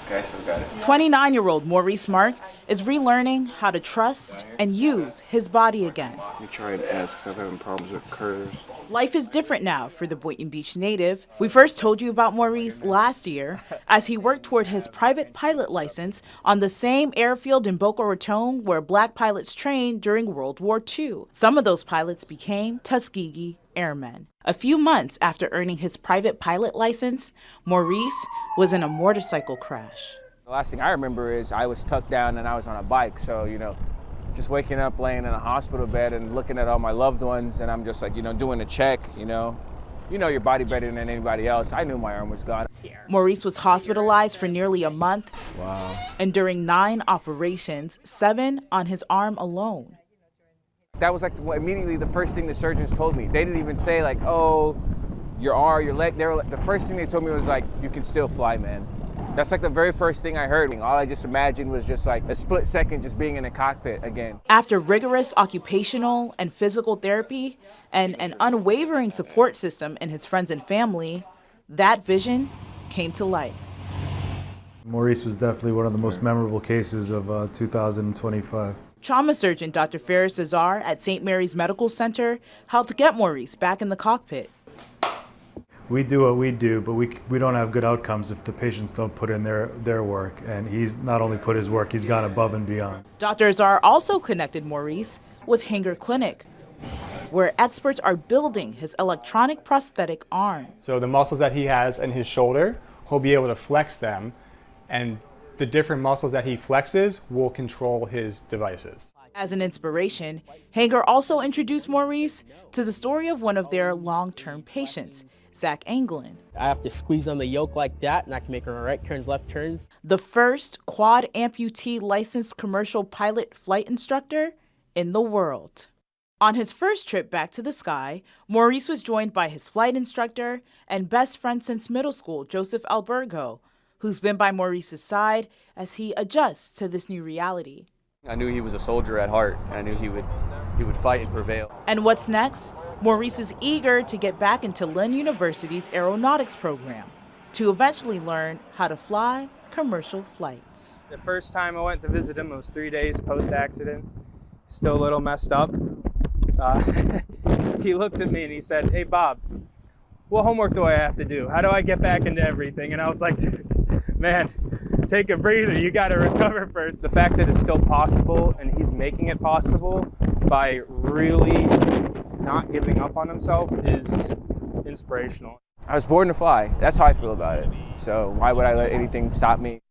Okay, so we got it. 29-year-old Maurice Mark is relearning how to trust and use his body again. You try and ask if I'm having problems with curves. Life is different now for the Boynton Beach native. We first told you about Maurice last year as he worked toward his private pilot license on the same airfield in Boca Raton where black pilots trained during World War II. Some of those pilots became Tuskegee Airmen. A few months after earning his private pilot license, Maurice was in a motorcycle crash. The last thing I remember is I was tucked down and I was on a bike, so, just waking up laying in a hospital bed and looking at all my loved ones, and I'm just like, doing a check, you know your body better than anybody else. I knew my arm was gone. Maurice was hospitalized for nearly a month. Wow. Enduring 9 operations, 7 on his arm alone. That was like immediately the first thing the surgeons told me. They didn't even say like, oh, your arm, your leg. They were like, the first thing they told me was like, you can still fly, man. That's like the very first thing I heard. All I just imagined was just like a split second just being in a cockpit again. After rigorous occupational and physical therapy and an unwavering support system in his friends and family, that vision came to light. Maurice was definitely one of the most memorable cases of 2025. Trauma surgeon Dr. Ferris Azar at St. Mary's Medical Center helped get Maurice back in the cockpit. We do what we do, but we don't have good outcomes if the patients don't put in their work. And he's not only put his work, he's gone above and beyond. Dr. Azar also connected Maurice with Hanger Clinic, where experts are building his electronic prosthetic arm. So the muscles that he has in his shoulder, he'll be able to flex them, and the different muscles that he flexes will control his devices. As an inspiration, Hanger also introduced Maurice to the story of one of their long-term patients, Zach Anglin. I have to squeeze on the yoke like that, and I can make right turns, left turns. The first quad amputee licensed commercial pilot flight instructor in the world. On his first trip back to the sky, Maurice was joined by his flight instructor and best friend since middle school, Joseph Albergo, who's been by Maurice's side as he adjusts to this new reality. I knew he was a soldier at heart. I knew he would fight and prevail. And what's next? Maurice is eager to get back into Lynn University's aeronautics program to eventually learn how to fly commercial flights. The first time I went to visit him, it was 3 days post-accident. Still a little messed up. He looked at me and he said, "Hey Bob, what homework do I have to do? How do I get back into everything?" And I was like, man, take a breather, you gotta recover first. The fact that it's still possible and he's making it possible by really not giving up on himself is inspirational. I was born to fly. That's how I feel about it. So why would I let anything stop me?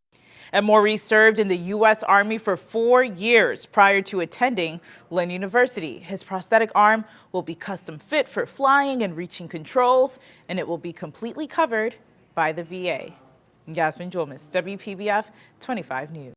And Maurice served in the U.S. Army for 4 years prior to attending Lynn University. His prosthetic arm will be custom fit for flying and reaching controls, and it will be completely covered by the VA. Yasmin Julmus, WPBF 25 News.